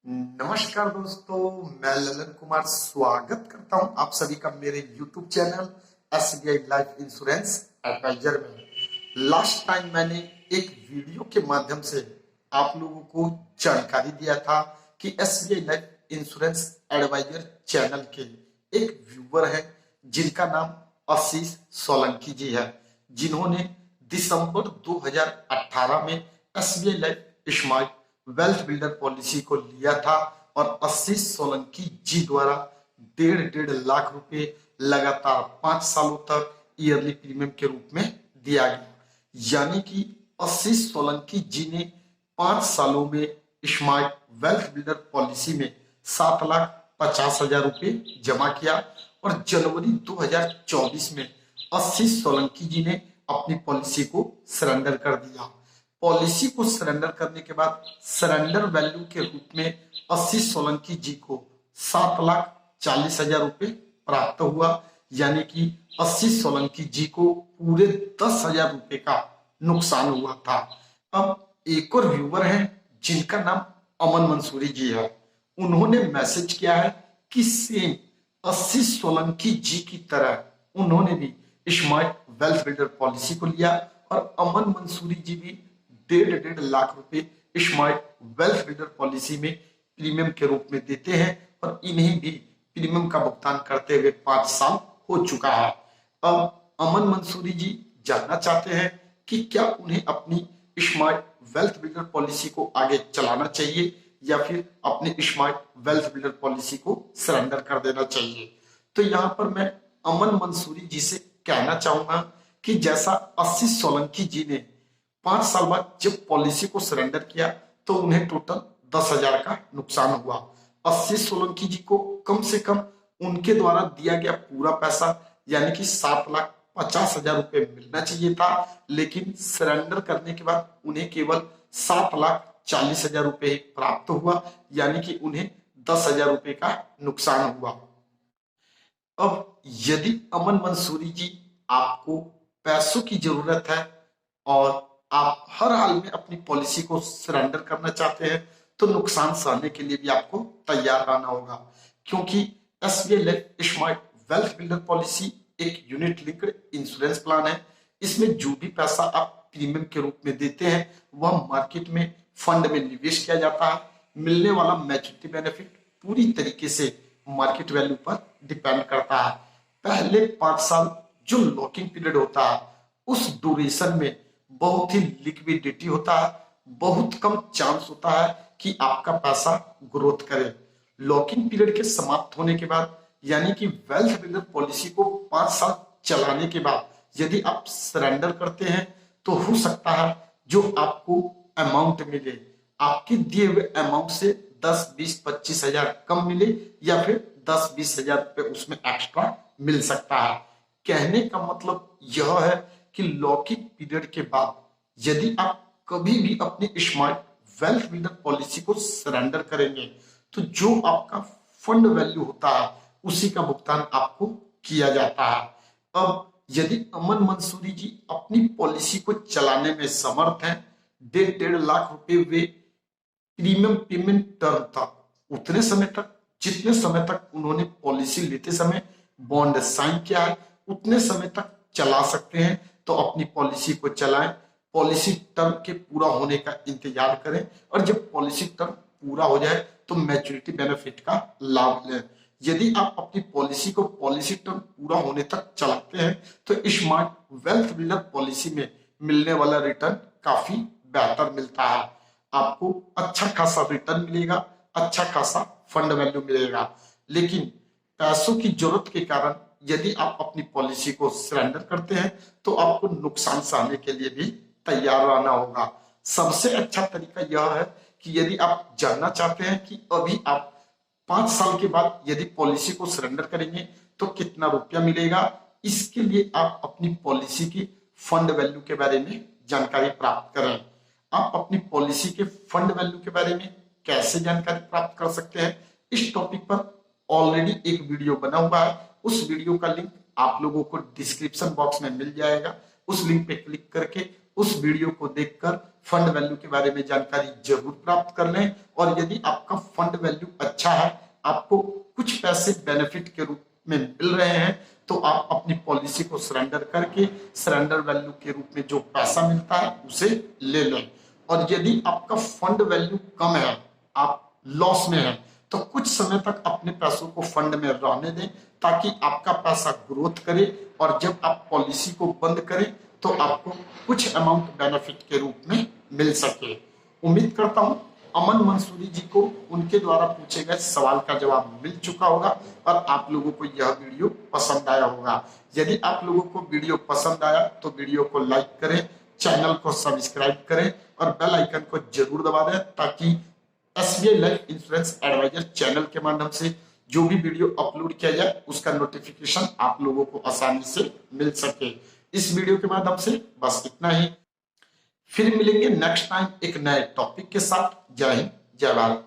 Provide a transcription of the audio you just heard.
नमस्कार दोस्तों, मैं ललन कुमार स्वागत करता हूं आप सभी का मेरे YouTube channel SBI life insurance advisor में। लास्ट टाइम मैंने एक वीडियो के माध्यम से आप लोगों को जानकारी दिया था कि SBI life insurance advisor channel के एक व्यूअर है जिनका नाम आशीष सोलंकी जी है, जिन्होंने दिसंबर 2018 में SBI life smart wealth builder policy को लिया था और आशीष सोलंकी जी द्वारा 1.5 लाख लगातार 5 सालों तक ईयरली प्रीमियम के रूप में दिया गया। यानी कि आशीष सोलंकी जी ने 5 सालों में स्मार्ट वेल्थ बिल्डर पॉलिसी में 7,50,000 जमा किया और जनवरी 2024 में आशीष सोलंकी जी ने अपनी पॉलिसी को सरेंडर कर दिया। पॉलिसी को सरेंडर करने के बाद सरेंडर वैल्यू के रूप में आशीष सोलंकी जी को 7,40,000 प्राप्त हुआ। यानी कि आशीष सोलंकी जी को पूरे 10,000 रुपए का नुकसान हुआ था। अब एक और व्यूअर है जिनका नाम अमन मंसूरी जी है। उन्होंने मैसेज किया है कि सेम आशीष सोलंकी जी की तरह उन्होंने भी स्मार्ट वेल्थ बिल्डर पॉलिसी को लिया और अमन मंसूरी जी भी 1.5 lakh smart wealth builder policy में प्रीमियम के रूप में देते हैं और इन्हें भी प्रीमियम का भुगतान करते हुए 5 साल हो चुका है। अब अमन मंसूरी जी जानना चाहते हैं कि क्या उन्हें अपनी स्मार्ट वेल्थ बिल्डर पॉलिसी को आगे चलाना चाहिए या फिर अपने स्मार्ट वेल्थ बिल्डर पॉलिसी को सरेंडर कर देना चाहिए। तो यहाँ पर मैं अमन मंसूरी जी से कहना चाहूंगा कि जैसा आशीष सोलंकी जी ने 5 साल बाद जब पॉलिसी को सरेंडर किया तो उन्हें टोटल 10,000 का नुकसान हुआ। आशीष सोलंकी जी को कम से कम उनके द्वारा दिया गया पूरा पैसा यानी कि 7,50,000 मिलना चाहिए था, लेकिन सरेंडर करने के बाद उन्हें केवल 7,40,000 प्राप्त हुआ, यानी कि उन्हें 10,000 का नुकसान हुआ। अब यदि अमन मंसूरी जी आपको पैसों की जरूरत है और आप हर हाल में अपनी पॉलिसी को सरेंडर करना चाहते हैं तो नुकसान सहने के लिए भी आपको तैयार रहना होगा, क्योंकि SBI life smart wealth builder policy एक यूनिट लिंक्ड इंश्योरेंस प्लान है। इसमें जो भी पैसा आप प्रीमियम के रूप में देते हैं वह मार्केट में फंड में निवेश किया जाता है। मिलने वाला मैच्योरिटी बेनिफिट पूरी तरीके से मार्केट वैल्यू पर डिपेंड करता है। पहले 5 साल जो लॉकिंग पीरियड होता है उस ड्यूरेशन में बहुत ही लिक्विडिटी होता है, बहुत कम चांस होता है कि आपका पैसा ग्रोथ करे। लॉकिंग पीरियड के समाप्त होने के बाद यानी कि वेल्थ बिल्डर पॉलिसी को 5 साल चलाने के बाद यदि आप सरेंडर करते हैं तो हो सकता है जो आपको अमाउंट मिले आपके दिए हुए अमाउंट से 10, 20, 25 हजार कम मिले या फिर 10, 20 हजार रुपए उसमें एक्स्ट्रा मिल सकता है। कहने का मतलब यह है कि लॉकिंग पीरियड के बाद यदि आप कभी भी अपनी स्मार्ट वेल्थ बिल्डर पॉलिसी को सरेंडर करेंगे तो जो आपका फंड वैल्यू होता है उसी का भुगतान आपको किया जाता है। अब यदि अमन मंसूरी जी अपनी पॉलिसी को चलाने में समर्थ हैं, 1.5 लाख वे प्रीमियम पेमेंट टर्म तक उतने समय तक जितने समय तक उन्होंने पॉलिसी लेते समय बॉन्ड साइन किया है उतने समय तक चला सकते हैं, तो अपनी पॉलिसी को चलाएं। पॉलिसी टर्म के पूरा होने का इंतजार करें और जब पॉलिसी टर्म पूरा हो जाए तो मैच्योरिटी बेनिफिट का लाभ लें। यदि आप अपनी पॉलिसी को पॉलिसी टर्म पूरा होने तक चलाते हैं तो स्मार्ट वेल्थ बिल्डर पॉलिसी में मिलने वाला रिटर्न काफी बेहतर मिलता है। आपको अच्छा खासा रिटर्न मिलेगा, अच्छा खासा फंड वैल्यू मिलेगा, लेकिन पैसों की जरूरत के कारण यदि आप अपनी पॉलिसी को सरेंडर करते हैं तो आपको नुकसान सहने के लिए भी तैयार रहना होगा। सबसे अच्छा तरीका यह है कि यदि आप जानना चाहते हैं कि अभी आप 5 साल के बाद यदि पॉलिसी को सरेंडर करेंगे तो कितना रुपया मिलेगा, इसके लिए आप अपनी पॉलिसी की फंड वैल्यू के बारे में जानकारी प्राप्त करें। आप अपनी पॉलिसी के फंड वैल्यू के बारे में कैसे जानकारी प्राप्त कर सकते हैं, इस टॉपिक पर ऑलरेडी एक वीडियो बना हुआ है। उस वीडियो का लिंक आप लोगों को डिस्क्रिप्शन बॉक्स में मिल जाएगा। उस लिंक पे क्लिक करके उस वीडियो को देखकर फंड वैल्यू के बारे में जानकारी जरूर प्राप्त कर लें। और यदि आपका फंड वैल्यू अच्छा है, आपको कुछ पैसे बेनिफिट के रूप में मिल रहे हैं, तो आप अपनी पॉलिसी को सरेंडर करके सरेंडर वैल्यू के रूप में जो पैसा मिलता है उसे ले लें। और यदि आपका फंड वैल्यू कम है, आप लॉस में हैं, तो कुछ समय तक अपने पैसों को फंड में रहने दें ताकि आपका पैसा ग्रोथ करे, और जब आप पॉलिसी को बंद करें तो आपको कुछ अमाउंट बेनिफिट के रूप में मिल सके। उम्मीद करता हूं अमन मंसूरी जी को उनके द्वारा पूछे गए सवाल का जवाब मिल चुका होगा और आप लोगों को यह वीडियो पसंद आया होगा। यदि आप लोगों को वीडियो पसंद आया तो वीडियो को लाइक करें, चैनल को सब्सक्राइब करें और बेल आइकन को जरूर दबा दें ताकि SBI life insurance advisor channel के माध्यम से जो भी वीडियो अपलोड किया जाए उसका नोटिफिकेशन आप लोगों को आसानी से मिल सके। इस वीडियो के माध्यम से बस इतना ही। फिर मिलेंगे नेक्स्ट टाइम एक नए टॉपिक के साथ। जय हिंद, जय भारत।